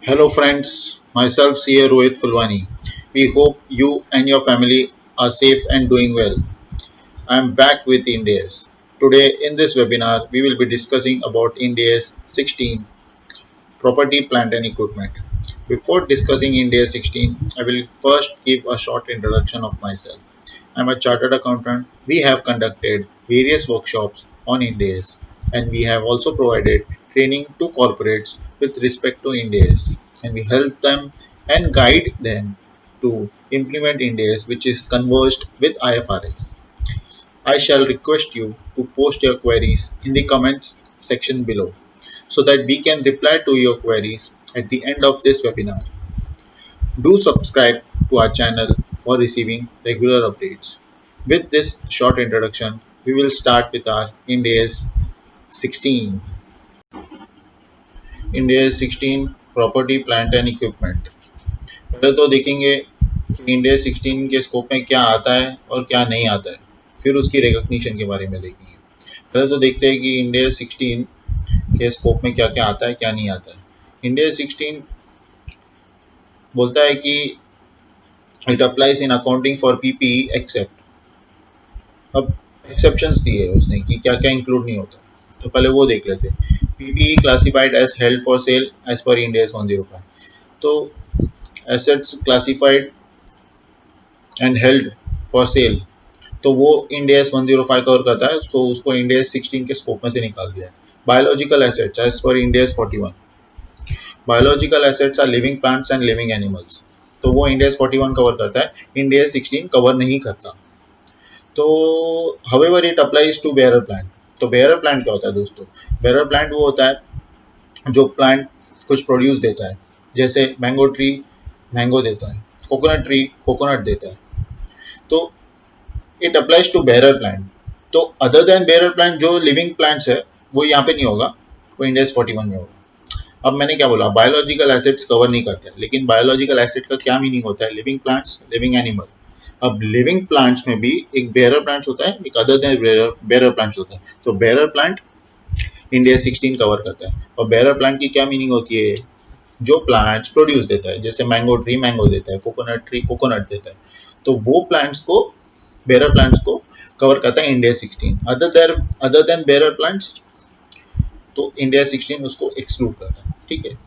Hello friends, myself CA Rohit Fulwani. We hope you and your family are safe and doing well. I am back with India's. Today in this webinar, we will be discussing about India's 16 property, plant and equipment. Before discussing India 16, I will first give a short introduction of myself. I am a chartered accountant. We have conducted various workshops on Indias and we have also provided training to corporates with respect to Indias, and we help them and guide them to implement Indias which is converged with IFRS. I shall request you to post your queries in the comments section below so that we can reply to your queries at the end of this webinar. Do subscribe to our channel for receiving regular updates. With this short introduction, we will start with our India's 16. India's 16 property plant and equipment. पहले तो देखेंगे कि India 16 के scope में क्या आता है और क्या नहीं आता है, फिर उसकी रिकॉग्निशन के बारे में देखेंगे. पहले तो देखते हैं कि इंडिया 16 के स्कोप में क्या क्या आता है, क्या नहीं आता है. इंडिया 16 बोलता है कि it applies in accounting for PPE except. अब एक्सेप्शंस दिए है उसने कि क्या क्या इंक्लूड नहीं होता, तो पहले वो देख लेते. PPE classified as held for sale as per India 105. तो assets classified and held for sale, तो वो इंडिया 105 कवर करता है, तो उसको इंडिया 16 के स्कोप में से निकाल दिया है. Biological assets as per India 41. Biological assets are living plants and living animals, तो वो इंडिया 41 कवर करता है, इंडिया 16 कवर नहीं करता. तो however it applies to bearer plant. तो बेयरर प्लांट क्या होता है दोस्तों? बेयरर प्लांट वो होता है जो प्लांट कुछ प्रोड्यूस देता है, जैसे मैंगो ट्री मैंगो देता है, कोकोनट ट्री कोकोनट देता है. तो it applies to bearer plant. तो अदर देन बेयरर प्लांट जो लिविंग प्लांट्स है वो यहाँ पे नहीं होगा, वो इंडिया 41 में होगा. अब मैंने क्या बोला, बायोलॉजिकल एसेट्स कवर नहीं करते, लेकिन बायोलॉजिकल एसेट का क्या मीनिंग होता है? Living plants, living animal. अब लिविंग प्लांट्स में भी एक बेयरर प्लांट्स होता है, एक अदर देन बेयरर प्लांट्स होता है. तो बेयरर प्लांट इंडिया 16 कवर करता है. और बेयरर प्लांट की क्या मीनिंग होती है? जो प्लांट्स प्रोड्यूस देता है, जैसे मैंगो ट्री मैंगो देता है, कोकोनट ट्री कोकोनट देता है, तो वो प्लांट्स को, बेयरर प्लांट्स को कवर करता है India 16. Other than bearer plants, तो इंडिया 16 उसको एक्सक्लूड करता है. ठीक है.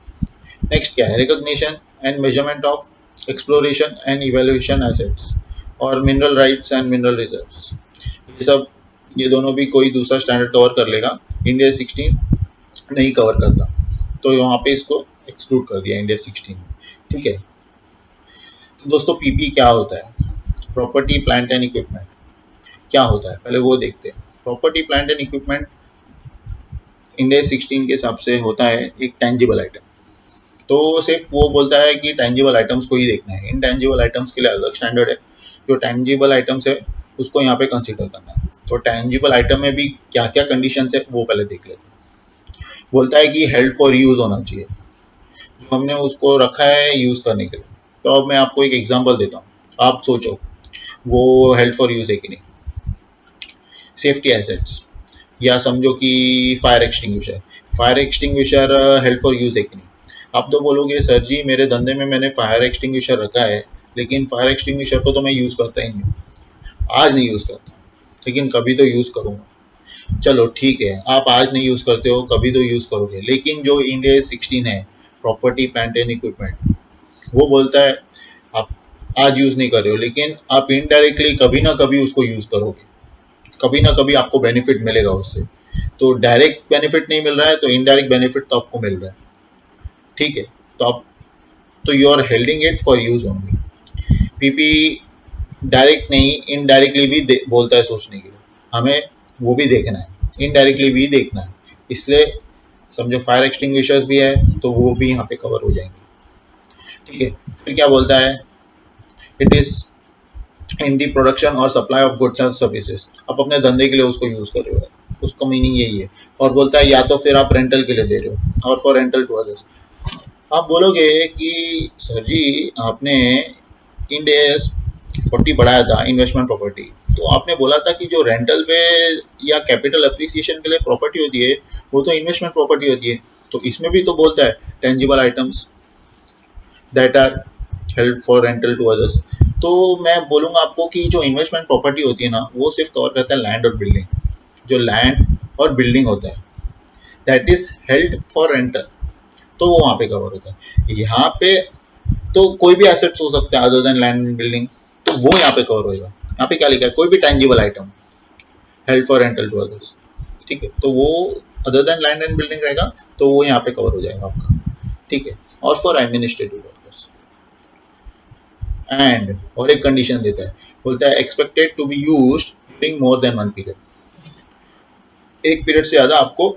नेक्स्ट क्या है? Recognition and measurement of exploration and evaluation assets और mineral rights and mineral reserves. ये सब, ये दोनों भी कोई दूसरा स्टैंडर्ड कवर कर लेगा, इंडिया 16 नहीं कवर करता, तो यहाँ पे इसको एक्सक्लूड कर दिया इंडिया 16. ठीक है. तो दोस्तों पीपी क्या होता है? प्रॉपर्टी प्लांट एंड इक्विपमेंट क्या होता है, पहले वो देखते हैं. Property plant and equipment India 16 के हिसाब से होता है एक टेंजिबल आइटम. तो सिर्फ वो बोलता है कि टेंजिबल आइटम्स को ही देखना है, इनटेंजिबल आइटम्स के लिए अलग स्टैंडर्ड है. जो टेंजिबल आइटम्स है उसको यहाँ पे कंसीडर करना है. तो टेंजिबल आइटम में भी क्या क्या कंडीशंस है वो पहले देख लेते हैं. बोलता है कि हेल्ड फॉर यूज होना चाहिए, जो हमने उसको रखा है यूज करने के लिए. तो अब मैं आपको एक एग्जांपल देता हूँ, आप सोचो वो हेल्ड फॉर यूज है कि नहीं. सेफ्टी एसेट्स, या समझो कि fire extinguisher. Fire extinguisher held for use है कि नहीं. आप तो बोलोगे सर जी मेरे धंधे में मैंने फायर एक्सटिंग्विशर रखा है, लेकिन फायर एक्सटिंग्विशर को तो मैं यूज़ करता ही नहीं, आज नहीं यूज़ करता, लेकिन कभी तो यूज़ करूँगा. चलो ठीक है, आप आज नहीं यूज़ करते हो, कभी तो यूज़ करोगे. लेकिन जो इंडिया 16 है, प्रॉपर्टी प्लांट एंड इक्विपमेंट, वो बोलता है आप आज यूज़ नहीं कर रहे हो, लेकिन आप इनडायरेक्टली कभी ना कभी उसको यूज़ करोगे, कभी ना कभी आपको बेनिफिट मिलेगा उससे. तो डायरेक्ट बेनिफिट नहीं मिल रहा है, तो इनडायरेक्ट बेनिफिट तो आपको मिल रहा है. ठीक है. तो आप, तो you are holding it for use only. PP direct नहीं, इनडायरेक्टली भी बोलता है सोचने के लिए, हमें वो भी देखना है, इनडायरेक्टली भी देखना है. इसलिए समझो फायर एक्सटिंग्विशर्स भी है तो वो भी यहाँ पे कवर हो जाएंगे. ठीक है. फिर क्या बोलता है? It is in the production और supply of goods and services. आप अपने धंधे के लिए उसको यूज कर रहे हो, उसका मीनिंग यही है. और बोलता है या तो फिर आप रेंटल के लिए दे रहे हो, और फॉर रेंटल टू अदर्स. आप बोलोगे कि सर जी आपने इंडेस 40 बढ़ाया था इन्वेस्टमेंट प्रॉपर्टी, तो आपने बोला था कि जो रेंटल पे या कैपिटल अप्रिसिएशन के लिए प्रॉपर्टी होती है वो तो इन्वेस्टमेंट प्रॉपर्टी होती है. तो इसमें भी तो बोलता है tangible items. That are held for rental to others. तो मैं बोलूँगा आपको कि जो इन्वेस्टमेंट प्रॉपर्टी होती है ना, वो सिर्फ कवर करता है लैंड और बिल्डिंग। जो लैंड और बिल्डिंग होता है that is held for rental, तो वो वहाँ पे कवर होता है। यहाँ पे तो कोई भी एसेट्स हो सकता है other than land and building, तो वो यहाँ पे कवर होएगा। यहाँ पे क्या लिखा है, कोई भी tangible item held for rental to others, ठीक है, तो वो other than land and building रहेगा, तो वो यहाँ पे कवर हो जाएगा आपका, ठीक है। और फॉर एडमिनिस्ट्रेटिव पर्पस, एंड और एक कंडीशन देता है, बोलता है expected to be used during more than one period. एक पीरियड से ज्यादा आपको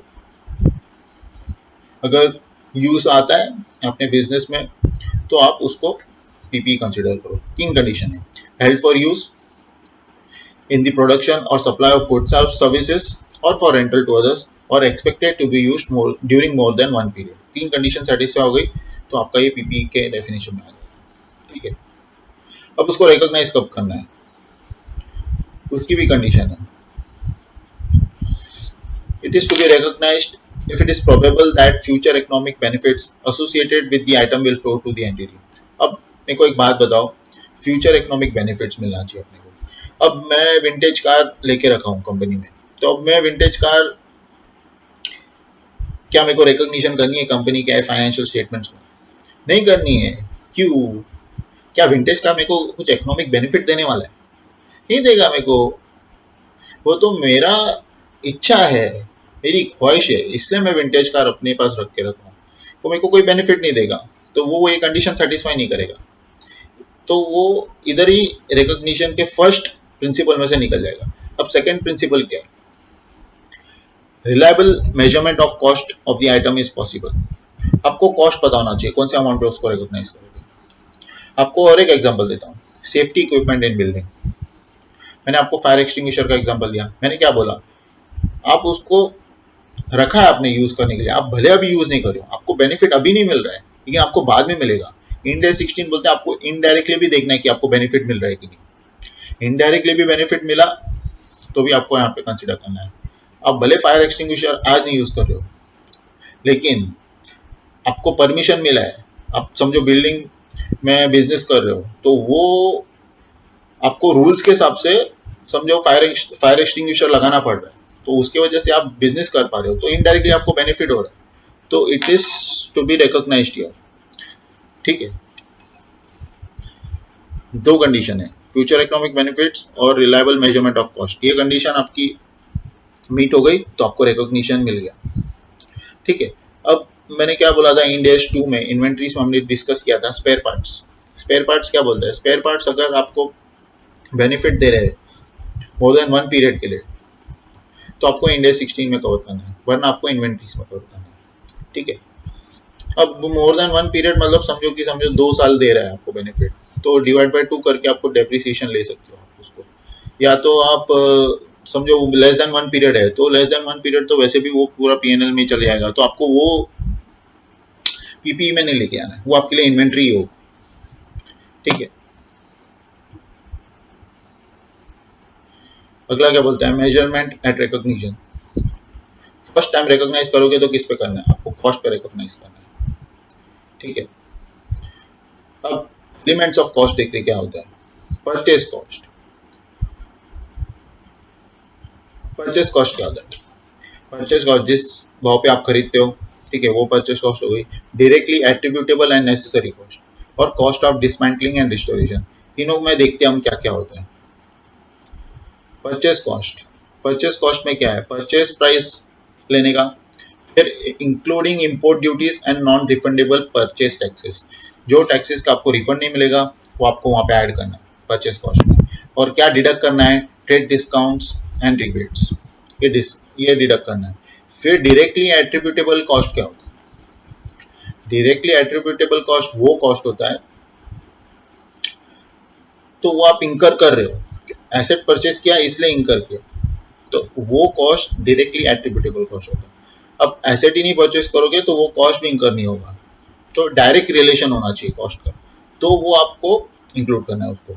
अगर यूज आता है अपने बिजनेस में, तो आप उसको पीपी कंसिडर करो। तीन कंडीशन है, held for use in the production और सप्लाई ऑफ गुड्स और सर्विसेज, और फॉर रेंटल टू अदर्स, और expected to be used more during more than one period. तीन कंडीशन सेटिस्फाई हो गई तो आपका ये पीपी के डेफिनेशन में आ जाएगा, ठीक है। अब उसको रिकॉग्नाइज कब करना है, उसकी भी कंडीशन है। It is to be recognized if it is probable that future economic benefits associated with the item will flow to the entity. अब मेरे को एक बात बताओ, फ्यूचर इकोनॉमिक बेनिफिट्स मिलना चाहिए अपने को। अब मैं विंटेज कार लेके रखा हूँ कंपनी में, तो अब मैं विंटेज कार, क्या मेरे को रिकॉग्निशन करनी है कंपनी के फाइनेंशियल स्टेटमेंट्स में? नहीं करनी है। क्यों? क्या विंटेज कार मेरे को कुछ इकोनॉमिक बेनिफिट देने वाला है? नहीं देगा मेरे को। वो तो मेरा इच्छा है, मेरी ख्वाहिश है, इसलिए मैं विंटेज कार अपने पास रख के रखा हूँ। वो मेरे को कोई बेनिफिट नहीं देगा, तो वो ये कंडीशन सेटिस्फाई नहीं करेगा, तो वो इधर ही रिकॉग्निशन के फर्स्ट प्रिंसिपल में से निकल जाएगा। अब सेकंड प्रिंसिपल क्या है, reliable measurement of cost of the item is possible. आपको कॉस्ट पता होना चाहिए, कौन से अमाउंट पे उसको रिकॉग्नाइज करोगे। आपको और एक एग्जांपल देता हूँ, सेफ्टी इक्विपमेंट इन बिल्डिंग। मैंने आपको फायर एक्सटिंग्विशर का एग्जांपल दिया, मैंने क्या बोला, आप उसको रखा है आपने यूज करने के लिए, आप भले अभी यूज नहीं कर रहे हो, आपको बेनिफिट अभी नहीं मिल रहा है, लेकिन आपको बाद में मिलेगा। इंडिया 16 बोलते हैं आपको इनडायरेक्टली भी देखना है कि आपको बेनिफिट मिल रहा है कि नहीं। इनडायरेक्टली भी बेनिफिट मिला तो भी आपको यहाँ पे कंसिडर करना है। आप भले फायर एक्सटिंग्विशर आज नहीं यूज कर रहे हो, लेकिन आपको परमिशन मिला है, आप समझो बिल्डिंग में बिजनेस कर रहे हो, तो वो आपको रूल्स के हिसाब से समझो फायर एक्सटिंग्विशर लगाना पड़ रहा है, तो उसके वजह से आप बिजनेस कर पा रहे हो, तो इनडायरेक्टली आपको बेनिफिट हो रहा है, तो it is to be recognised here, ठीक है। दो कंडीशन है, फ्यूचर इकोनॉमिक बेनिफिट्स और रिलायबल मेजरमेंट ऑफ कॉस्ट। ये कंडीशन आपकी मीट हो गई तो आपको रिकॉग्निशन मिल गया, ठीक है। अब मैंने क्या बोला था, इंडेस 2 में इन्वेंट्रीज में हमने डिस्कस किया था स्पेयर पार्ट्स। स्पेयर पार्ट्स क्या बोलता है, स्पेयर पार्ट्स अगर आपको बेनिफिट दे रहे हैं मोर देन वन पीरियड के लिए, तो आपको इंडेस 16 में कवर करना है, वरना आपको इन्वेंट्रीज में कवर करना है, ठीक है। अब मोर देन वन पीरियड मतलब समझो 2 साल दे रहा है आपको बेनिफिट, तो डिवाइड बाय 2 करके आपको डेप्रिसिएशन ले सकते हो आप उसको। या तो आप समझो लेस देन वन पीरियड है, तो लेस देन वन पीरियड तो वैसे भी वो पूरा पीएनएल में चले जाएगा, तो आपको वो पीपीई में नहीं लेके आना है, वो आपके लिए इन्वेंट्री हो, ठीक है। अगला क्या बोलता है, measurement at recognition. First time recognise करोगे तो किस पे करना है, आपको कॉस्ट पे रिकॉग्नाइज करना है, ठीक है। अब एलिमेंट्स ऑफ कॉस्ट देखते क्या होता है। परचेज कॉस्ट, परचेज कॉस्ट क्या होता है, परचेज कॉस्ट जिस भाव पे आप खरीदते हो, ठीक है, वो परचेज कॉस्ट हो गई। Directly attributable and necessary cost, और cost of dismantling and restoration. तीनों में देखते हैं हम क्या क्या होता है। परचेज कॉस्ट, परचेज कॉस्ट में क्या है, परचेज प्राइस लेने का, फिर including import duties and non refundable purchase taxes. जो टैक्सेस का आपको रिफंड नहीं मिलेगा वो आपको वहां पे ऐड करना है परचेज कॉस्ट में। और क्या डिडक्ट करना है, ट्रेड डिस्काउंट्स एंड रिबेट्स, ये डिडक्ट करना है। फिर डायरेक्टली एट्रीब्यूटेबल कॉस्ट क्या होता है, डायरेक्टली एट्रीब्यूटेबल कॉस्ट वो कॉस्ट होता है, तो वो आप इंकर कर रहे हो, एसेट परचेज किया इसलिए इंकर किया, तो वो कॉस्ट डायरेक्टली एट्रीब्यूटेबल कॉस्ट होता है। अब एसेट ही नहीं परचेज करोगे तो वो कॉस्ट भी इंकर नहीं होगा, तो डायरेक्ट रिलेशन होना चाहिए कॉस्ट का, तो वो आपको इंक्लूड करना है उसको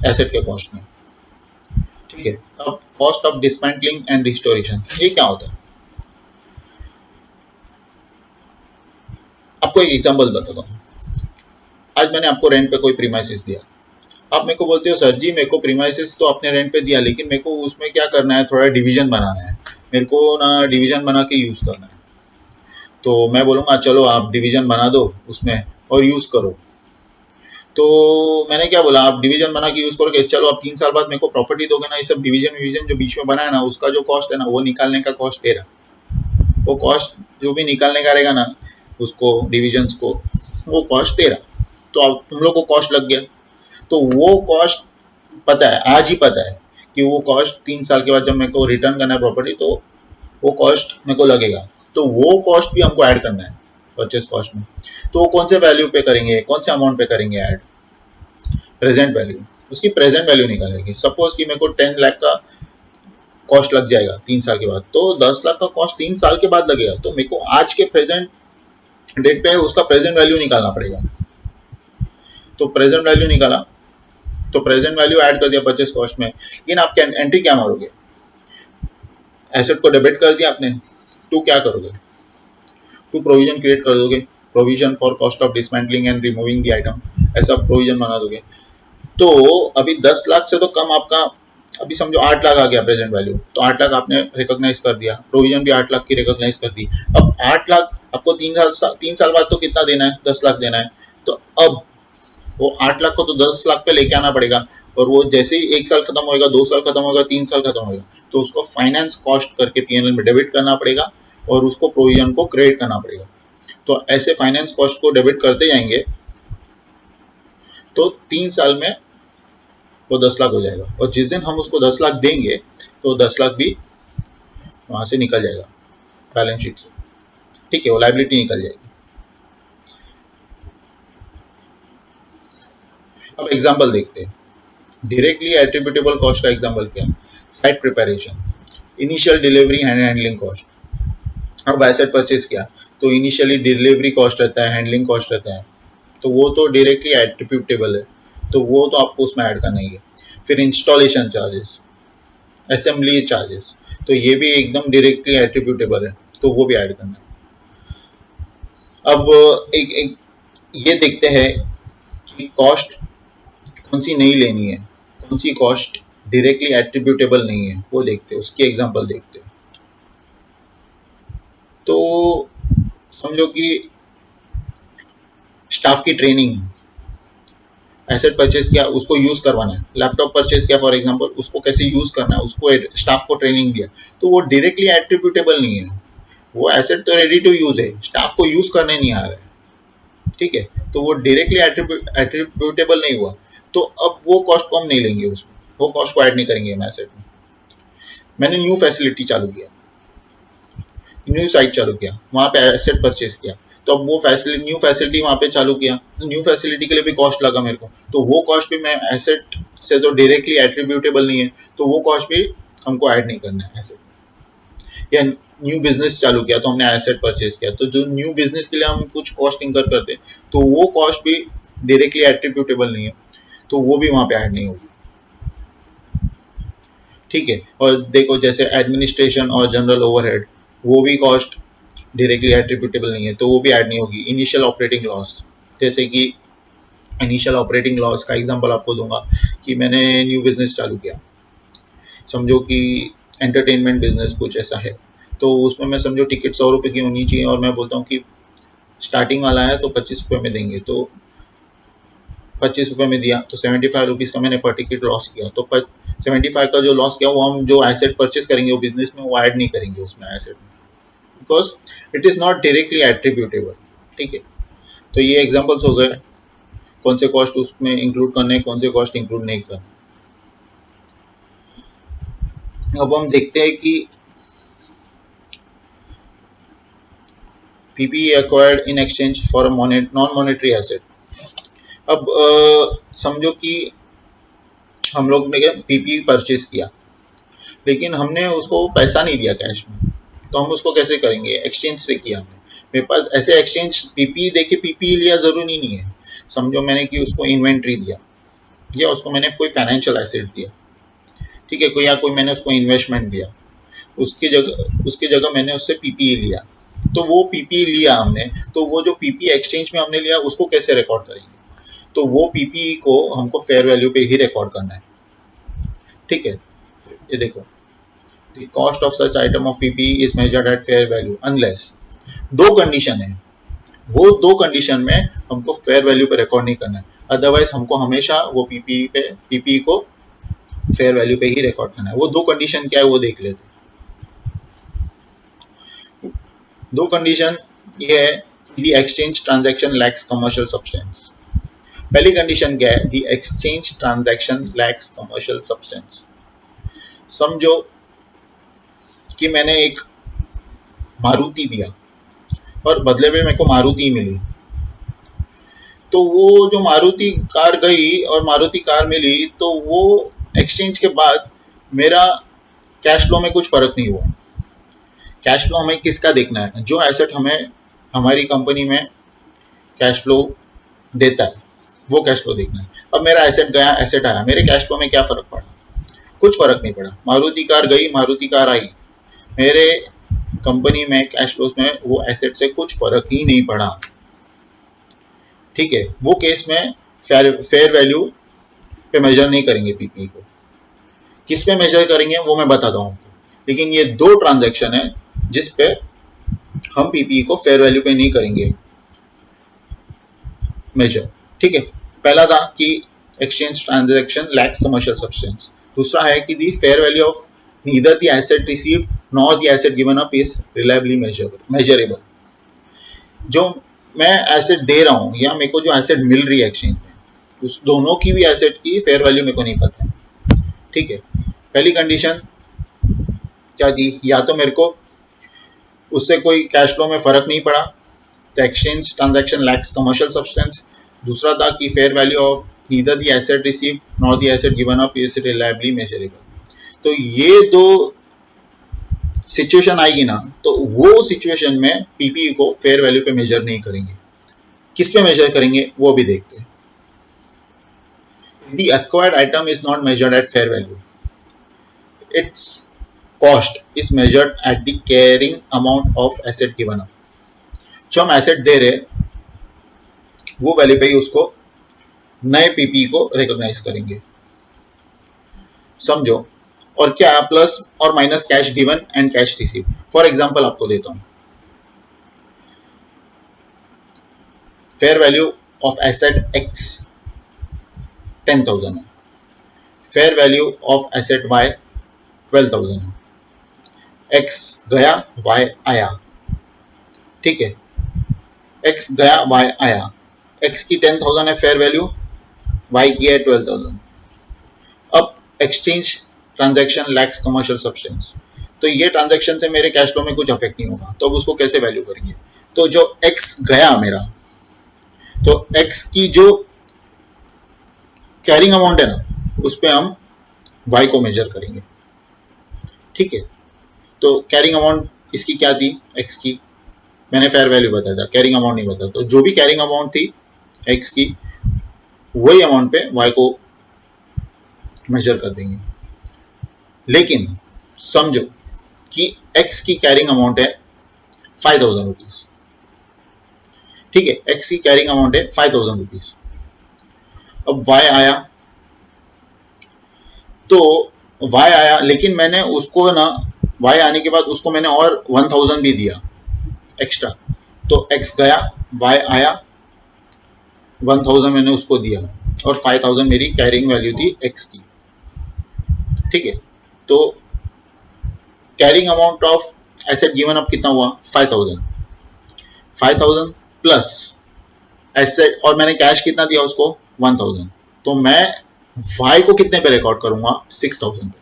एसेट के कॉस्ट में, ठीक है। अब cost of dismantling and restoration, ये क्या होता है, आप आपको एक एग्जांपल बताता हूँ। आज मैंने आपको रेंट पे कोई प्रीमाइसिस दिया, आप मेरे को बोलते हो सर जी मेरे को प्रीमाइसिस तो आपने रेंट पे दिया, लेकिन मेरे को उसमें क्या करना है, थोड़ा डिवीजन बनाना है, मेरे को ना डिवीजन बना के यूज करना है। तो मैं बोलूँगा चलो आप डिवीजन बना दो उसमें और यूज करो। तो मैंने क्या बोला, आप डिवीजन बना के यूज करोगे, चलो आप 3 साल बाद मेरे को प्रॉपर्टी दोगे ना, ये सब डिवीजन जो बीच में बना है ना, उसका जो कॉस्ट है ना, वो निकालने का कॉस्ट तेरा, वो कॉस्ट जो भी निकालने का रहेगा ना उसको डिविजन्स को, वो कॉस्ट तेरा। तो अब तुम लोग को कॉस्ट लग गया, तो वो कॉस्ट पता है, आज ही पता है कि वो कॉस्ट 3 साल के बाद जब मेरे को रिटर्न करना है प्रॉपर्टी, तो वो कॉस्ट मेरे को लगेगा। तो वो कॉस्ट भी हमको ऐड करना है परचेस कॉस्ट में। तो वो कौन से वैल्यू पे करेंगे, कौन से अमाउंट पे करेंगे ऐड, प्रेजेंट वैल्यू, उसकी प्रेजेंट वैल्यू निकालेंगे। सपोज कि मेरे को 10 लाख का कॉस्ट लग जाएगा 3 साल के बाद, तो 10 लाख का कॉस्ट 3 साल के बाद लगेगा, तो मेरे को आज के प्रेजेंट डेट पे उसका प्रेजेंट वैल्यू निकालना पड़ेगा। तो प्रेजेंट वैल्यू निकाला, तो प्रेजेंट वैल्यू ऐड कर दिया परचेस कॉस्ट में। लेकिन आप एंट्री क्या मारोगे, एसेट को डेबिट कर दिया आपने, तो क्या करोगे, टू प्रोविजन क्रिएट कर दोगे, provision for cost of dismantling and removing the item, ऐसा प्रोविजन बना दोगे। तो अभी 10 लाख से तो कम आपका, अभी समझो 8 लाख आ गया प्रेजेंट वैल्यू, तो 8 लाख आपने रिकॉग्नाइज कर दिया, प्रोविजन भी 8 लाख की रिकॉग्नाइज कर दी। अब 8 लाख आपको 3 साल बाद तो कितना देना है, 10 लाख देना है। तो अब वो 8 लाख को तो 10 लाख पे लेके आना पड़ेगा, और वो जैसे ही 1 साल खत्म होएगा, 2 साल खत्म होगा, 3 साल खत्म होगा, तो उसको फाइनेंस कॉस्ट करके पीएनएल में डेबिट करना पड़ेगा और उसको प्रोविजन को क्रेडिट करना पड़ेगा। तो ऐसे फाइनेंस कॉस्ट को डेबिट करते जाएंगे, तो 3 साल में वो 10 लाख हो जाएगा, और जिस दिन हम उसको 10 लाख देंगे तो 10 लाख भी वहां से निकल जाएगा बैलेंस शीट से, ठीक है, वो लायबिलिटी निकल जाएगी। अब एग्जांपल देखते हैं, डायरेक्टली एट्रीब्यूटेबल कॉस्ट का एग्जांपल क्या है, site preparation, initial delivery and handling cost. अब एसेट परचेज किया तो इनिशियली डिलीवरी कॉस्ट रहता है, हैंडलिंग कॉस्ट रहता है, तो वो तो डायरेक्टली एट्रीब्यूटेबल है, तो वो तो आपको उसमें ऐड करना ही है। फिर इंस्टॉलेशन चार्जेस, असेंबली चार्जेस, तो ये भी एकदम डायरेक्टली एट्रीब्यूटेबल है, तो वो भी ऐड करना है। अब एक ये देखते हैं कि कॉस्ट कौन सी नहीं लेनी है, कौन सी कॉस्ट डायरेक्टली एट्रीब्यूटेबल नहीं है, वो देखते हैं, उसकी एग्जांपल देखते हैं। तो समझो कि स्टाफ की ट्रेनिंग, एसेट परचेज किया उसको यूज करवाना है, लैपटॉप परचेज किया फॉर एग्जांपल, उसको कैसे यूज करना है, उसको स्टाफ को ट्रेनिंग दिया, तो वो डायरेक्टली एट्रीब्यूटेबल नहीं है। वो एसेट तो रेडी टू यूज है, स्टाफ को यूज करने नहीं आ रहा है, ठीक है, तो वो डायरेक्टली एट्रीब्यूटेबल नहीं हुआ। तो अब वो कॉस्ट को हम नहीं लेंगे, उसमें वो कॉस्ट को ऐड नहीं करेंगे हम एसेट में। मैंने न्यू फैसिलिटी चालू किया, न्यू साइट चालू किया, वहां पे एसेट परचेज किया, तो अब वो फैसिलिटी, न्यू फैसिलिटी वहां पे चालू किया, न्यू फैसिलिटी के लिए भी कॉस्ट लगा मेरे को, तो वो कॉस्ट भी मैं एसेट से तो डायरेक्टली एट्रीब्यूटेबल नहीं है, तो वो कॉस्ट भी हमको ऐड नहीं करना है एसेट। या न्यू बिजनेस चालू किया तो हमने एसेट परचेज किया, तो जो न्यू बिजनेस के लिए हम कुछ कॉस्ट इंकर करते हैं, तो वो कॉस्ट भी डायरेक्टली एट्रीब्यूटेबल नहीं है, तो वो भी वहां पे ऐड नहीं होगी, ठीक है। और देखो जैसे एडमिनिस्ट्रेशन और जनरल ओवरहेड, वो भी कॉस्ट डायरेक्टली एट्रीब्यूटेबल नहीं है, तो वो भी ऐड नहीं होगी। इनिशियल ऑपरेटिंग लॉस, जैसे कि इनिशियल ऑपरेटिंग लॉस का एग्जांपल आपको दूंगा कि मैंने न्यू बिजनेस चालू किया, समझो कि एंटरटेनमेंट बिजनेस कुछ ऐसा है, तो उसमें मैं समझो टिकट 100 रुपये की होनी चाहिए, और मैं बोलता हूँ कि स्टार्टिंग वाला है तो 25 रुपये में देंगे, तो 25 रुपये में दिया, तो 75 रुपीज़ का मैंने पर टिकट लॉस किया, तो 75 का जो लॉस किया वो हम जो एसेट परचेज करेंगे वो बिजनेस में, वो ऐड नहीं करेंगे उसमें एसेट में, because it is not directly attributable, ठीक है। तो ये एग्जांपल्स हो गए कौन से कॉस्ट उसमें इंक्लूड करने, कौन से कॉस्ट इंक्लूड नहीं करने। अब हम देखते हैं कि PPE acquired in exchange for non monetary asset. अब समझो कि हम लोग ने पीपीई परचेज किया, लेकिन हमने उसको पैसा नहीं दिया कैश में, तो हम उसको कैसे करेंगे, एक्सचेंज से किया हमने। मेरे पास ऐसे एक्सचेंज पीपीई देके पीपीई लिया जरूरी नहीं है, समझो मैंने कि उसको इन्वेंट्री दिया, या उसको मैंने कोई फाइनेंशियल एसेट दिया, ठीक है, कोई या कोई मैंने उसको इन्वेस्टमेंट दिया, उसकी जगह मैंने उससे पीपीई लिया, तो वो पीपी लिया हमने, तो वो जो पीपी एक्सचेंज में हमने लिया उसको कैसे रिकॉर्ड करेंगे? तो वो पीपी को हमको फेयर वैल्यू पे ही रिकॉर्ड करना है, ठीक है। ये देखो, the cost of such item of PP is measured at fair value unless, दो कंडीशन है, वो दो कंडीशन में हमको फेयर वैल्यू पे रिकॉर्ड नहीं करना है, अदरवाइज हमको हमेशा वो पीपी को फेयर वैल्यू पे ही रिकॉर्ड करना है। वो दो कंडीशन क्या है वो देख लेते हैं। दो कंडीशन ये है, the exchange transaction lacks commercial substance. पहली कंडीशन क्या है? The exchange transaction lacks commercial substance. समझो कि मैंने एक मारुति दिया और बदले में मेरे को मारुति मिली, तो वो जो मारुति कार गई और मारुति कार मिली, तो वो एक्सचेंज के बाद मेरा कैश फ्लो में कुछ फर्क नहीं हुआ। कैश फ्लो हमें किसका देखना है? जो एसेट हमें हमारी कंपनी में कैश फ्लो देता है, वो कैश फ्लो देखना है। अब मेरा एसेट गया, एसेट आया, मेरे कैश फ्लो में क्या फर्क पड़ा? कुछ फर्क नहीं पड़ा। मारुति कार गई, मारुति कार आई, मेरे कंपनी में कैश फ्लोज में वो एसेट से कुछ फर्क ही नहीं पड़ा, ठीक है। वो केस में फेयर वैल्यू पे मेजर नहीं करेंगे पीपी को। किस पे मेजर करेंगे वो मैं बताता हूँ आपको, लेकिन ये दो ट्रांजैक्शन है जिस पे हम पीपी को फेयर वैल्यू पे नहीं करेंगे मेजर, ठीक है। पहला था कि exchange transaction lacks commercial substance, दूसरा है कि the fair value of neither the asset received nor the asset given up is reliably measurable. जो मैं एसेट दे रहा हूँ या मेरे को जो एसेट मिल रही है एक्सचेंज में, उस दोनों की भी एसेट की फेयर वैल्यू मेरे को नहीं पता है, ठीक है। पहली कंडीशन क्या दी? या तो मेरे को उससे कोई कैश फ्लो में फर्क नहीं पड़ा, तो exchange transaction lacks commercial substance. दूसरा था कि fair value of neither the asset received nor the asset given up is reliably measurable. तो ये दो सिचुएशन आएगी ना, तो वो सिचुएशन में पीपी को फेयर वैल्यू पे मेजर नहीं करेंगे। किस पे मेजर करेंगे वो भी देखते हैं। The acquired item is not measured at fair value. Its cost is measured at the carrying amount of asset given up. जो हम एसेट दे रहे वो वैल्यू पे ही उसको नए पीपी को रिकॉग्नाइज करेंगे, समझो। और क्या? प्लस और minus cash given and cash receive. For example आपको देता हूं, fair value of asset X 10,000 है, fair value of asset Y 12,000 है। एक्स गया, वाई आया, ठीक है। एक्स गया, वाई आया, एक्स की 10,000 है फेयर वैल्यू, वाई की है 12,000। अब exchange transaction lacks commercial substance, तो ये ट्रांजैक्शन से मेरे कैश फ्लो में कुछ अफेक्ट नहीं होगा, तो अब उसको कैसे वैल्यू करेंगे? तो जो एक्स गया मेरा, तो एक्स की जो कैरिंग अमाउंट है ना, उस पर हम वाई को मेजर करेंगे, ठीक है। तो कैरिंग अमाउंट इसकी क्या थी? एक्स की मैंने फेयर वैल्यू बताया था, कैरिंग अमाउंट नहीं बताया। तो जो भी कैरिंग अमाउंट थी एक्स की, वही अमाउंट पे वाई को मेजर कर देंगे। लेकिन समझो कि एक्स की कैरिंग अमाउंट है 5,000 रुपीज, ठीक है। एक्स की कैरिंग अमाउंट है 5,000 रुपीज। अब वाई आया, तो वाई आया, लेकिन मैंने उसको ना, वाई आने के बाद उसको मैंने और 1,000 भी दिया एक्स्ट्रा। तो एक्स गया, वाई आया, 1,000 मैंने उसको दिया और 5,000 मेरी कैरिंग वैल्यू थी एक्स की, ठीक है। तो carrying amount of asset given up कितना हुआ? 5,000 प्लस एसेट, और मैंने कैश कितना दिया उसको? 1,000। तो मैं वाई को कितने पे रिकॉर्ड करूंगा? 6,000 पे,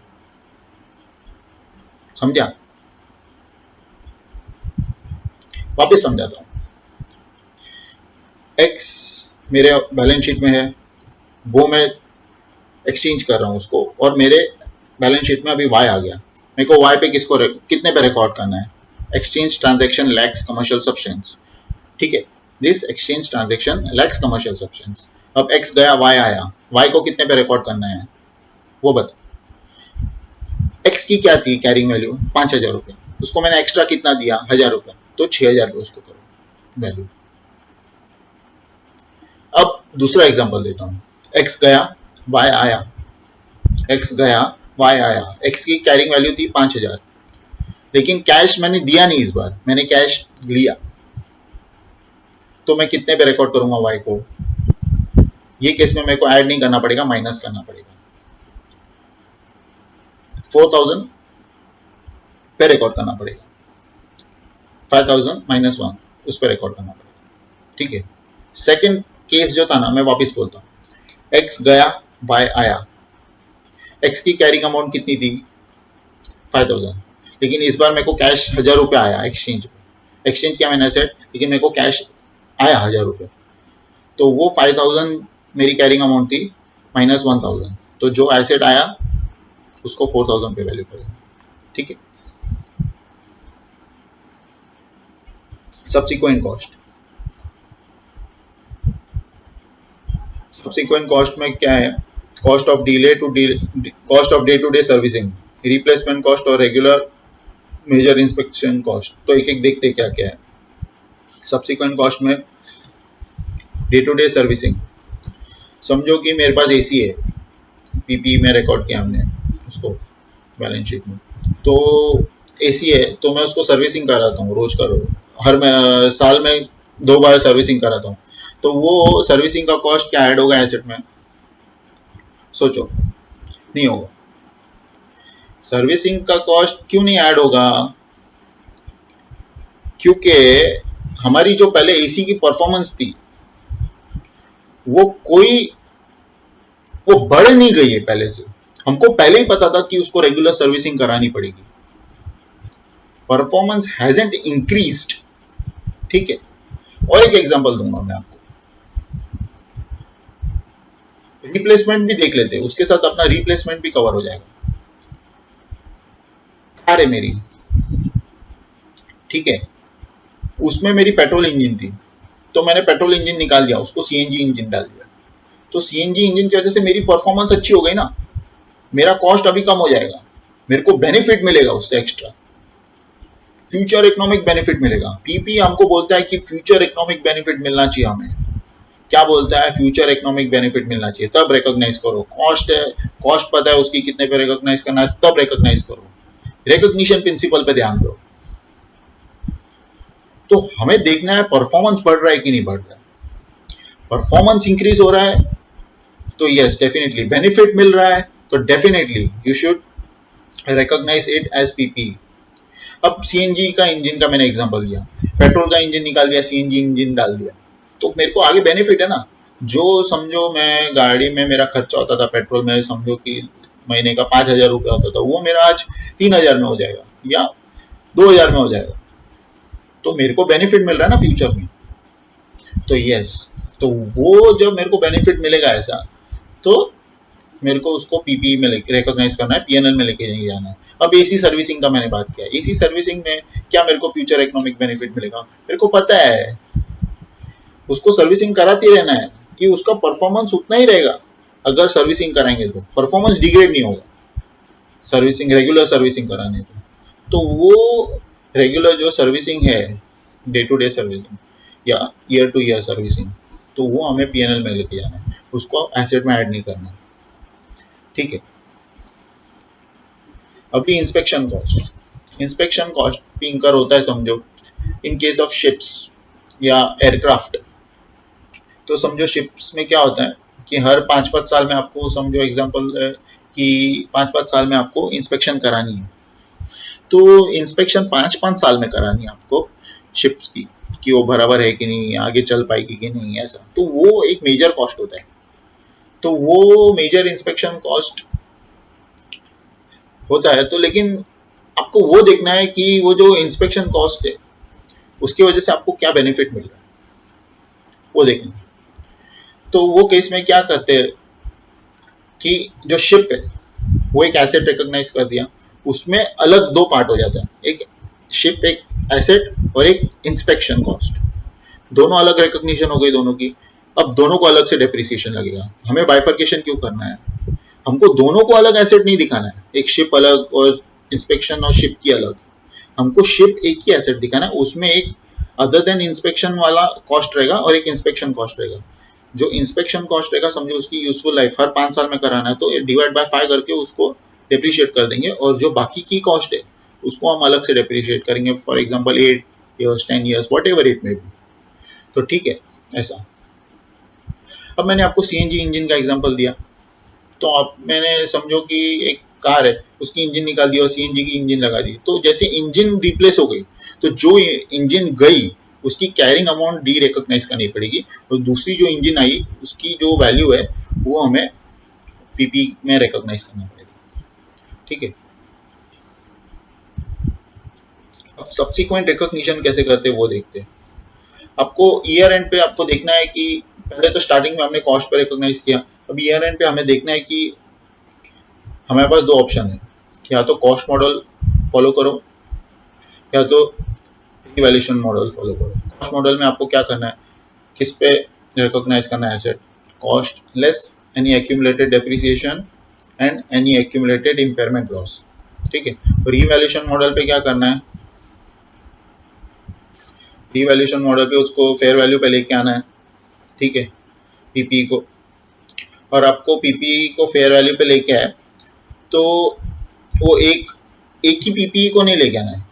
समझा? वापस समझाता हूं। एक्स मेरे बैलेंस शीट में है, वो मैं एक्सचेंज कर रहा हूं उसको, और मेरे बैलेंस शीट में अभी वाई आ गया। मेरे को वाई पे कितने पे रिकॉर्ड करना है? Exchange transaction lacks commercial substance, ठीक है। This exchange transaction lacks commercial substance. अब एक्स गया, वाई आया, वाई को कितने पे रिकॉर्ड करना है वो बता। एक्स की क्या थी कैरिंग वैल्यू? 5,000 रुपये, उसको मैंने एक्स्ट्रा कितना दिया? 1,000 रुपये। तो 6,000 पे उसको करो वैल्यू। अब दूसरा एग्जांपल देता हूँ, x गया y आया, x गया y आया, x की कैरिंग वैल्यू थी 5,000, लेकिन कैश मैंने दिया नहीं, इस बार मैंने कैश लिया, तो मैं कितने पे रिकॉर्ड करूंगा y को? ये केस में मेरे को ऐड नहीं करना पड़ेगा, माइनस करना पड़ेगा, 4,000 पे रिकॉर्ड करना पड़ेगा, 5,000 माइनस 1 उस पर रिकॉर्ड करना पड़ेगा, ठीक है। सेकंड केस जो था ना, मैं वापस बोलता हूँ, x गया y आया, x की कैरिंग अमाउंट कितनी थी? 5,000, लेकिन इस बार मेरे को कैश 1,000 रुपये आया एक्सचेंज पे, एक्सचेंज किया मैंने एसेट, लेकिन मेरे को कैश आया 1,000 रुपये, तो वो 5,000 मेरी कैरिंग अमाउंट थी माइनस 1,000, तो जो एसेट आया उसको 4,000 पे वैल्यू करेंगे, ठीक है। सब्सिक्वेंट कॉस्ट, सब्सिक्वेंट कॉस्ट में क्या है? Cost of day to day servicing, replacement cost और रेगुलर मेजर इंस्पेक्शन कॉस्ट। तो एक एक देखते क्या क्या है। सब्सिक्वेंट कॉस्ट में डे टू डे सर्विसिंग, समझो कि मेरे पास एसी है, पीपी में रिकॉर्ड किया हमने उसको बैलेंस शीट में, तो एसी है तो मैं उसको सर्विसिंग कराता हूँ रोज का रोज, हर साल में 2 बार सर्विसिंग कराता हूँ, तो वो सर्विसिंग का कॉस्ट क्या ऐड होगा एसेट में? सोचो, नहीं होगा। सर्विसिंग का कॉस्ट क्यों नहीं ऐड होगा? क्योंकि हमारी जो पहले एसी की परफॉर्मेंस थी वो बढ़ नहीं गई है पहले से, हमको पहले ही पता था कि उसको रेगुलर सर्विसिंग करानी पड़ेगी, परफॉर्मेंस हैजंट इंक्रीज्ड, ठीक है। और एक एग्जांपल दूंगा मैं आपको, रिप्लेसमेंट भी देख लेते हैं, उसके साथ अपना रिप्लेसमेंट भी कवर हो जाएगा। कार है मेरी, ठीक है, उसमें मेरी पेट्रोल इंजन थी, तो मैंने पेट्रोल इंजन निकाल दिया, उसको सीएनजी इंजन डाल दिया, तो सीएनजी इंजन की वजह से मेरी परफॉर्मेंस अच्छी हो गई ना, मेरा कॉस्ट अभी कम हो जाएगा, मेरे को बेनिफिट मिलेगा उससे एक्स्ट्रा, फ्यूचर इकोनॉमिक बेनिफिट मिलेगा। पीपी हमको बोलता है कि फ्यूचर इकोनॉमिक बेनिफिट मिलना चाहिए हमें, क्या बोलता है? फ्यूचर इकोनॉमिक बेनिफिट मिलना चाहिए, तब रिकॉग्नाइज करो। कॉस्ट है, कॉस्ट पता है उसकी कितने पे रिकॉग्नाइज करना है, तब रिकॉग्नाइज करो, रिकॉग्निशन प्रिंसिपल पे ध्यान दो। तो हमें देखना है परफॉर्मेंस बढ़ रहा है कि नहीं बढ़ रहा है, परफॉर्मेंस इंक्रीज हो रहा है तो यस डेफिनेटली, बेनिफिट मिल रहा है तो definitely you should recognise it as PP. अब सीएनजी का इंजन का मैंने एग्जांपल दिया, पेट्रोल का इंजन निकाल दिया, सीएनजी इंजन डाल दिया, तो मेरे को आगे बेनिफिट है ना। जो समझो मैं गाड़ी में मेरा खर्चा होता था पेट्रोल में, समझो कि महीने का 5,000 रुपया होता था, वो मेरा आज 3,000 में हो जाएगा या 2,000 में हो जाएगा, तो मेरे को बेनिफिट मिल रहा है ना फ्यूचर में। तो यस, तो वो जब मेरे को बेनिफिट मिलेगा ऐसा, तो मेरे को उसको पीपी में रिकॉग्नाइज करना है, पीएनएल में लेके जाना है। अब एसी सर्विसिंग का मैंने बात किया, एसी सर्विसिंग में क्या मेरे को फ्यूचर इकोनॉमिक बेनिफिट मिलेगा? मेरे को पता है उसको सर्विसिंग कराते रहना है कि उसका परफॉर्मेंस उतना ही रहेगा, अगर सर्विसिंग कराएंगे तो परफॉर्मेंस डिग्रेड नहीं होगा, सर्विसिंग रेगुलर सर्विसिंग कराने तो वो रेगुलर जो सर्विसिंग है, डे टू डे सर्विसिंग या ईयर टू ईयर सर्विसिंग, तो वो हमें पीएनएल में लेके जाना है, उसको एसेट में ऐड नहीं करना है, ठीक है। अभी इंस्पेक्शन कॉस्ट भी इंकर होता है, समझो इन केस ऑफ शिप्स या एयरक्राफ्ट। तो समझो शिप्स में क्या होता है कि हर 5-5 साल में आपको, समझो एग्जांपल है कि 5-5 साल में आपको इंस्पेक्शन करानी है, तो इंस्पेक्शन 5-5 साल में करानी है आपको शिप्स की, कि वो बराबर है कि नहीं, आगे चल पाएगी कि नहीं, ऐसा। तो वो एक मेजर कॉस्ट होता है, तो वो मेजर इंस्पेक्शन कॉस्ट होता है। तो लेकिन आपको वो देखना है कि वो जो इंस्पेक्शन कॉस्ट है उसकी वजह से आपको क्या बेनिफिट मिल रहा है, वो देखना है। तो वो केस में क्या करते हैं कि जो शिप है वो एक एसेट रिकॉग्नाइज कर दिया, उसमें अलग 2 पार्ट हो जाता है, एक शिप एक एसेट और एक इंस्पेक्शन कॉस्ट, दोनों अलग रिकॉग्निशन हो गई दोनों की। अब दोनों को अलग से डेप्रिसिएशन लगेगा, हमें बाइफर्केशन क्यों करना है? हमको दोनों को अलग एसेट नहीं दिखाना है, एक शिप अलग और इंस्पेक्शन और शिप की अलग, हमको शिप एक ही एसेट दिखाना है, उसमें एक अदर देन इंस्पेक्शन वाला कॉस्ट रहेगा और एक इंस्पेक्शन कॉस्ट रहेगा। जो इंस्पेक्शन कॉस्ट रहेगा समझो उसकी यूजफुल लाइफ हर 5 साल में कराना है तो डिवाइड बाय 5 करके उसको डेप्रिशिएट कर देंगे, और जो बाकी की कॉस्ट है उसको हम अलग से डेप्रिशिएट करेंगे, for example 8 years 10 years what ever it may be. तो ठीक है ऐसा। अब मैंने आपको सीएनजी इंजन का एग्जांपल दिया, तो अब मैंने समझो कि एक कार है उसकी इंजन निकाल दिया और सीएनजी की इंजन लगा दी, तो जैसे इंजन रिप्लेस हो गई तो जो इंजन गई उसकी कैरिंग अमाउंट डी रिकॉग्नाइज करनी पड़ेगी, और दूसरी जो इंजन आई उसकी जो वैल्यू है वो हमें पीपी में रिकॉग्नाइज करना पड़ेगा। ठीक है, अब सब्सिक्वेंट रिकॉग्निशन कैसे करते हैं वो देखते हैं। आपको ईयर एंड पे आपको देखना है कि पहले तो स्टार्टिंग में हमने कॉस्ट पे रिकॉग्नाइज किया, अब ईयर एंड पे हमें देखना है कि हमारे पास दो ऑप्शन है, या तो कॉस्ट मॉडल फॉलो करो या तो इवैल्यूएशन मॉडल फॉलो करो। कॉस्ट मॉडल में आपको क्या करना है, किस पे रिकॉग्नाइज करना है asset, cost less any accumulated depreciation and any accumulated impairment loss. ठीक है, और इवैल्यूएशन मॉडल पे क्या करना है, रिवैल्यूएशन मॉडल पे उसको फेयर वैल्यू पे लेके आना है। ठीक है, पीपी को, और आपको पीपी को फेयर वैल्यू पे लेके आए तो वो एक ही पीपी को नहीं लेके आना है,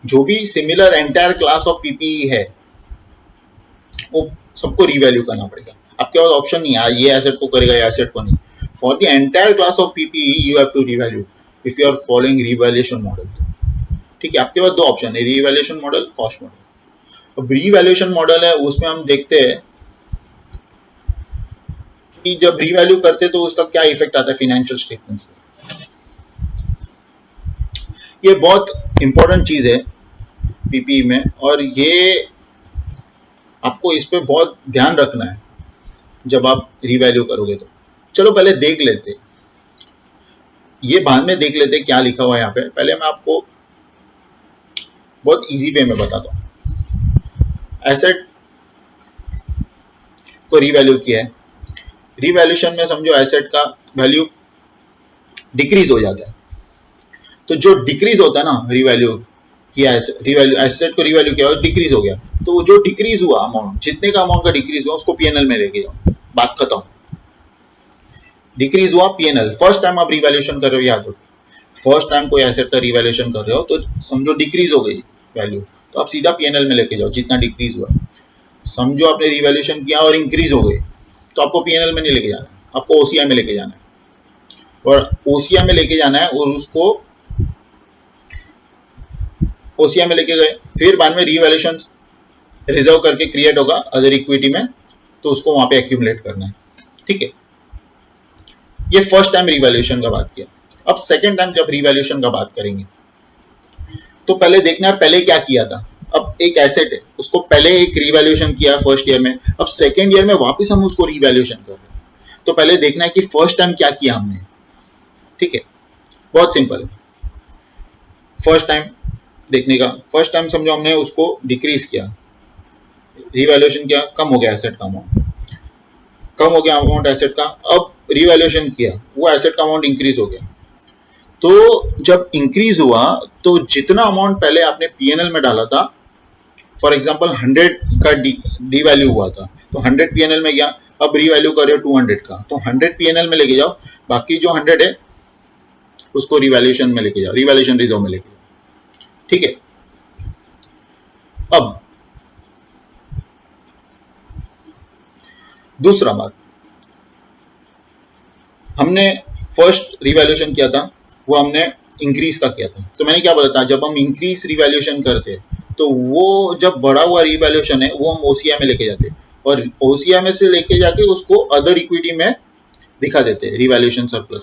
जो भी similar entire class of PP है वो सबको रिवैल्यू करना पड़ेगा। आपके पास ऑप्शन नहीं है ये एसेट को करेगा या एसेट को नहीं। For the entire class of PP you have to revalue if you are following revaluation model. ठीक है, आपके पास दो ऑप्शन है, रिवैल्यूएशन मॉडल, कॉस्ट मॉडल। अब रिवैल्यूएशन मॉडल है उसमें हम देखते हैं कि जब रिवैल्यू करते तो उसका क्या इफेक्ट आता है फाइनेंशियल स्टेटमेंट्स पे। ये बहुत इंपॉर्टेंट चीज है पीपी में, और ये आपको इस पे बहुत ध्यान रखना है जब आप रिवैल्यू करोगे। तो चलो पहले देख लेते, ये बाद में देख लेते क्या लिखा हुआ है यहाँ पे। पहले मैं आपको बहुत इजी वे में बताता हूँ। एसेट को रिवैल्यू किया है, रिवैल्यूएशन में समझो एसेट का वैल्यू डिक्रीज हो जाता है, तो जो डिक्रीज होता है ना रिवैल्यू किया है, एसेट को रिवैल्यू किया और डिक्रीज हो गया, तो वो जो डिक्रीज हुआ अमाउंट, जितने का अमाउंट का डिक्रीज हुआ उसको पीएनएल में लेके जाओ, बात खत्म। डिक्रीज हुआ पीएनएल, फर्स्ट टाइम आप रिवैल्यूएशन कर रहे हो, याद रखो फर्स्ट टाइम कोई एसेट का रिवैल्यूएशन कर रहे हो तो समझो डिक्रीज हो गई वैल्यू, तो आप सीधा पीएनएल में लेके जाओ जितना डिक्रीज हुआ। समझो आपने रिवैल्यूएशन किया और इंक्रीज हो गई तो आपको पीएनएल में नहीं लेके जाना, आपको ओसीआई में लेके जाना है, और ओसीआई में लेके जाना है और उसको ओसीआई में लेके गए, फिर बाद में रिवैल्यूएशन रिजर्व करके क्रिएट होगा अदर इक्विटी में, तो उसको वहां पे एक्यूमुलेट करना है। ठीक है, ये फर्स्ट टाइम रिवैल्यूएशन का बात किया। अब सेकंड टाइम जब रिवैल्यूएशन का बात करेंगे तो पहले देखना है पहले क्या किया था। अब एक एसेट है उसको पहले एक रिवैल्यूएशन किया फर्स्ट ईयर में, अब सेकंड ईयर में वापस हम उसको रिवैल्यूएशन कर रहे हैं, तो पहले देखना है कि फर्स्ट टाइम क्या किया हमने। ठीक है, बहुत सिंपल है। फर्स्ट टाइम देखने का, फर्स्ट टाइम समझो हमने उसको डिक्रीज किया, रिवैल्यूएशन किया, कम हो गया एसेट का अमाउंट, कम हो गया अमाउंट एसेट का। अब रिवैल्यूएशन किया, वो एसेट का अमाउंट इंक्रीज हो गया, तो जब इंक्रीज हुआ तो जितना अमाउंट पहले आपने पीएनएल में डाला था, फॉर एग्जांपल 100 का डी वैल्यू हुआ था तो 100 पीएनएल में गया, अब रीवैल्यू कर रहे हो 200 का, तो 100 पीएनएल में लेके जाओ, बाकी जो 100 है उसको रिवैल्यूएशन में लेके जाओ, रिवैल्यूएशन रिजर्व में लेके जाओ। ठीक है, अब दूसरा बात, हमने फर्स्ट रिवैल्यूएशन किया था वो हमने इंक्रीज का किया था, तो मैंने क्या बोला था, जब हम इंक्रीज रिवैल्यूएशन करते हैं तो वो जब बढ़ा हुआ रिवैल्यूएशन है वो हम ओसीआई में लेके जाते हैं, और ओसीआई में से लेके जाके उसको अदर इक्विटी में दिखा देते हैं, रिवैल्यूएशन सरप्लस,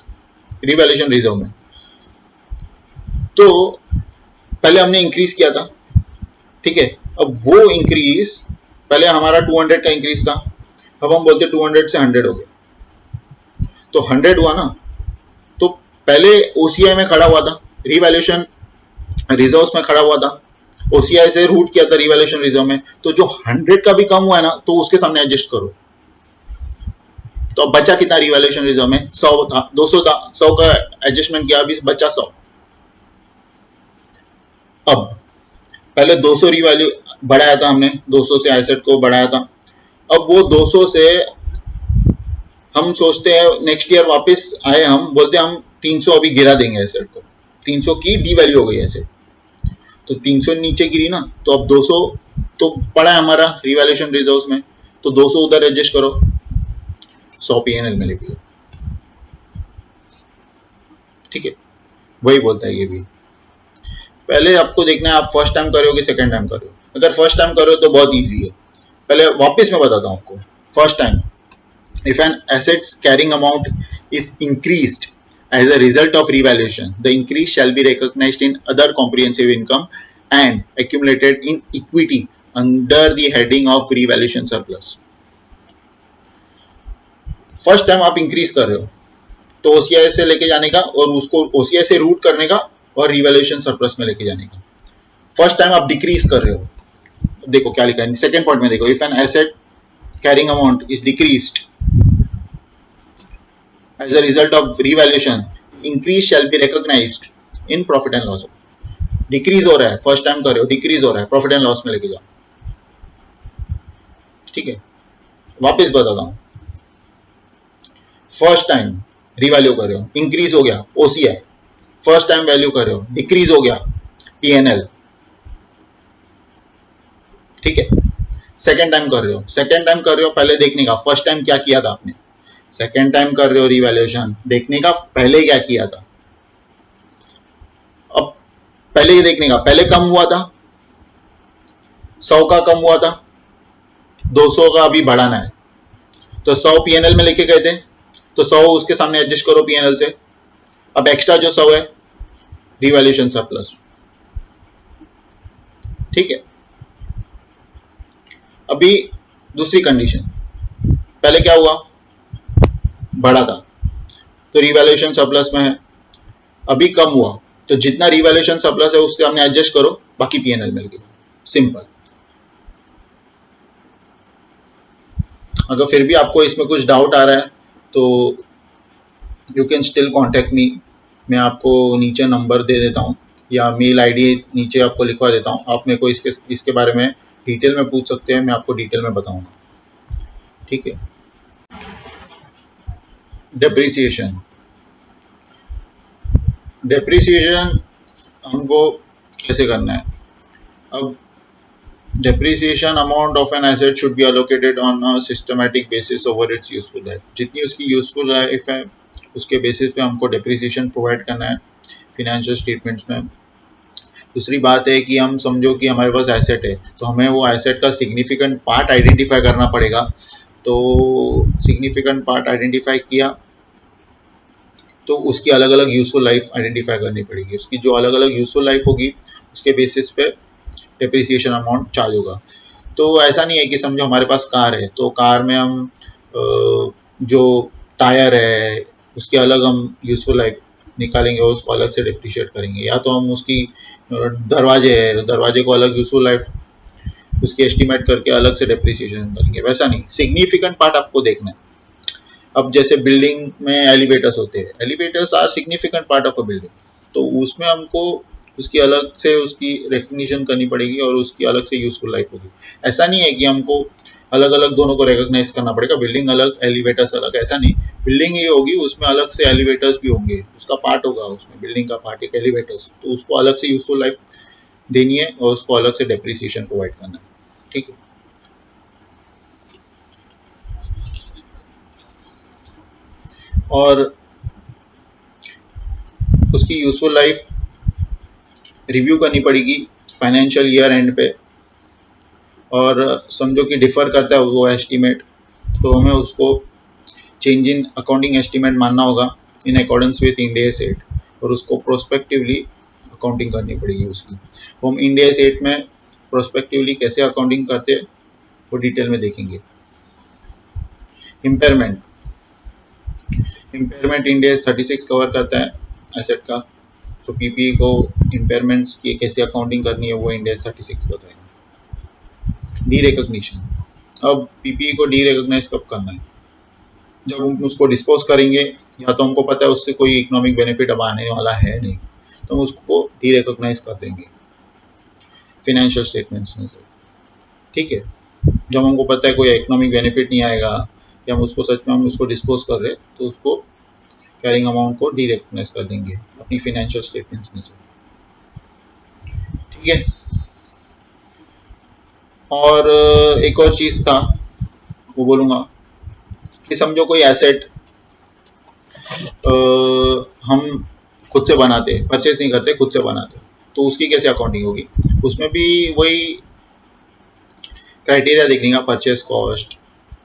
रिवैल्यूएशन रिजर्व में। तो पहले हमने इंक्रीज किया था, ठीक है, अब वो इंक्रीज पहले हमारा 200 का इंक्रीज था, अब हम बोलते 200 से 100 हो गया, तो 100 हुआ ना, तो पहले ओसीआई में खड़ा हुआ था, रिवैल्यूएशन रिजर्व्स में खड़ा हुआ था, ओसीआई से रूट किया था रिवैल्यूएशन रिजर्व में, तो जो 100 का भी कम हुआ है ना तो उसके सामने एडजस्ट करो, तो अब बचा कितना रिवैल्यूएशन रिजर्व में, 100 था, 200 था, 100 का एडजस्टमेंट किया, अभी बचा 100। अब पहले 200 रिवैल्यू बढ़ाया था हमने, 200 से एसेट को बढ़ाया था। अब वो 200 से हम सोचते हैं नेक्स्ट ईयर वापस आए, हम बोलते हैं हम 300 अभी गिरा देंगे एसेट को, 300 की डी वैल्यू हो गई एसेट, तो 300 नीचे गिरी ना, तो अब 200 तो पड़ा है हमारा रिवैल्यूएशन रिजर्व्स में, तो 200 उधर एडजस्ट करो, 100 पीएनएल में लिखिए। ठीक है, वही बोलता है ये भी। पहले आपको देखना है आप फर्स्ट टाइम कर रहे हो कि सेकंड टाइम कर रहे हो। अगर फर्स्ट टाइम कर रहे हो तो बहुत इजी है। पहले वापस मैं बताता हूँ आपको। First time, if an asset's carrying amount is increased as a result of revaluation, the increase shall be recognized in other comprehensive income and accumulated in equity under the heading of revaluation surplus. First time आप increase कर रहे हो तो OCI से लेके जाने का और उसको ओसीआई से रूट करने का और रिवैल्यूएशन सरप्लस में लेके जाने का। फर्स्ट टाइम आप डिक्रीज कर रहे हो, देखो क्या लिखा है सेकंड पॉइंट में, देखो if an asset carrying amount is decreased as a result of revaluation, increase shall be recognized in profit and loss. Decrease हो रहा है, फर्स्ट टाइम कर रहे हो डिक्रीज हो रहा है, प्रॉफिट एंड लॉस में लेके जाओ। ठीक है, वापस बताता हूं। फर्स्ट टाइम रिवैल्यू कर रहे हो, इंक्रीज हो गया ओसीआई, फर्स्ट टाइम वैल्यू कर रहे हो डिक्रीज हो गया पीएनएल। ठीक है, सेकेंड टाइम कर रहे हो, सेकेंड टाइम कर रहे हो पहले देखने का फर्स्ट टाइम क्या किया था आपने, सेकेंड टाइम कर रहे हो रिवैल्यूएशन देखने का पहले क्या किया था। अब पहले ये देखने का, पहले कम हुआ था 100 का, कम हुआ था 200 का, अभी बढ़ाना है तो 100 पीएनएल में लेके गए थे तो 100 उसके सामने एडजस्ट करो पीएनएल से। अब एक्स्ट्रा जो 100 है रिवैल्यूएशन सरप्लस। ठीक है, अभी दूसरी कंडीशन, पहले क्या हुआ बढ़ा था तो रिवैल्यूएशन सरप्लस में है, अभी कम हुआ तो जितना रिवैल्यूएशन सरप्लस है उसके सामने एडजस्ट करो, बाकी पीएनएल में लेके जाओ, सिंपल। अगर फिर भी आपको इसमें कुछ डाउट आ रहा है तो you can still contact me, मैं आपको नीचे नंबर दे देता हूँ या मेल आईडी नीचे आपको लिखवा देता हूँ, आप मेरे को इसके बारे में डिटेल में पूछ सकते हैं, मैं आपको डिटेल में बताऊंगा। ठीक है, डेप्रिसिएशन, डेप्रिसिएशन हमको कैसे करना है। अब depreciation amount of an asset should be allocated on a systematic basis over its useful life, जितनी उसकी यूजफुल लाइफ है उसके बेसिस पे हमको डेप्रिसिएशन प्रोवाइड करना है फिनेंशियल स्टेटमेंट्स में। दूसरी बात है कि हम समझो कि हमारे पास एसेट है तो हमें वो एसेट का सिग्निफिकेंट पार्ट आइडेंटिफाई करना पड़ेगा, तो सिग्निफिकेंट पार्ट आइडेंटिफाई किया तो उसकी अलग अलग यूजफुल लाइफ आइडेंटिफाई करनी पड़ेगी, उसकी जो अलग अलग यूजफुल लाइफ होगी उसके बेसिस पे डेप्रिसिएशन अमाउंट चार्ज होगा। तो ऐसा नहीं है कि समझो हमारे पास कार है तो कार में हम जो टायर है उसकी अलग हम यूजफुल लाइफ निकालेंगे और उसको अलग से डिप्रिशिएट करेंगे, या तो हम उसकी दरवाजे है दरवाजे को अलग यूजफुल लाइफ उसकी एस्टिमेट करके अलग से डिप्रिसिएशन करेंगे, वैसा नहीं, सिग्निफिकेंट पार्ट आपको देखना है। अब जैसे बिल्डिंग में एलिवेटर्स होते हैं, elevators are significant part of a building, तो उसमें हमको उसकी अलग से उसकी रिकग्निशन करनी पड़ेगी और उसकी अलग से यूजफुल लाइफ होगी। ऐसा नहीं है कि हमको अलग अलग दोनों को रिकॉग्नाइज करना पड़ेगा, बिल्डिंग अलग एलिवेटर्स अलग, ऐसा नहीं, बिल्डिंग ही होगी उसमें अलग से एलिवेटर्स भी होंगे, उसका पार्ट होगा उसमें, बिल्डिंग का पार्ट एक एलिवेटर्स, तो उसको अलग से यूजफुल लाइफ देनी है और उसको अलग से डेप्रिसिएशन प्रोवाइड करना है। ठीक है, और उसकी यूजफुल लाइफ रिव्यू करनी पड़ेगी फाइनेंशियल ईयर एंड पे, और समझो कि डिफर करता है वो एस्टीमेट तो हमें उसको चेंज इन अकाउंटिंग एस्टीमेट मानना होगा in accordance with Ind AS 8, और उसको प्रोस्पेक्टिवली अकाउंटिंग करनी पड़ेगी उसकी। वो हम इंड AS 8 में प्रोस्पेक्टिवली कैसे अकाउंटिंग करते हैं वो डिटेल में देखेंगे। Impairment, impairment Ind AS 36 cover करता है एसेट का, तो पीपीई को इम्पेयरमेंट्स की कैसे अकाउंटिंग करनी है वो इंड AS 36 बताएगा। डी रिकॉग्निशन, अब पीपीई को डी रिकॉग्नाइज कब करना है, जब हम उसको डिस्पोज करेंगे या तो हमको पता है उससे कोई इकोनॉमिक बेनिफिट अब आने वाला है नहीं तो हम उसको डी रिकॉग्नाइज कर देंगे। फिनेंशियल स्टेटमेंट्स में से, ठीक है। जब हमको पता है कोई इकोनॉमिक बेनिफिट नहीं आएगा या हम उसको सच में हम उसको डिस्पोज कर रहे तो उसको कैरिंग अमाउंट को डी रिकॉग्नाइज कर देंगे अपनी फिनेंशियल स्टेटमेंट्स में से, ठीक है। और एक और चीज था वो बोलूंगा कि समझो कोई एसेट हम खुद से बनाते हैं, परचेज नहीं करते, खुद से बनाते हैं, तो उसकी कैसे अकाउंटिंग होगी। उसमें भी वही क्राइटेरिया देखने का, परचेज कॉस्ट,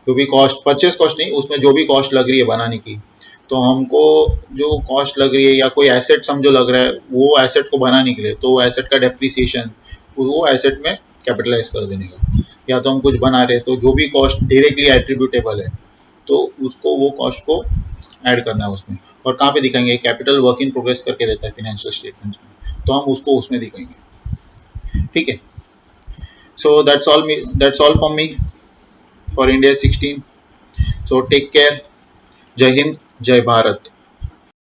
जो भी कॉस्ट, परचेज कॉस्ट नहीं, उसमें जो भी कॉस्ट लग रही है बनाने की, तो हमको जो कॉस्ट लग रही है या कोई एसेट समझो लग रहा है वो एसेट को बनाने के लिए, तो वो एसेट का डेप्रिसिएशन वो एसेट में कैपिटलाइज कर देने का, या तो हम कुछ बना रहे तो जो भी कॉस्ट डायरेक्टली एट्रीब्यूटेबल है तो उसको वो कॉस्ट को ऐड करना है उसमें। और कहाँ पे दिखाएंगे, कैपिटल वर्क इन प्रोग्रेस करके रहता है फाइनेंशियल स्टेटमेंट्स में, तो हम उसको उसमें दिखाएंगे, ठीक है। So that's all from me for India 16। So take care, जय हिंद, जय भारत।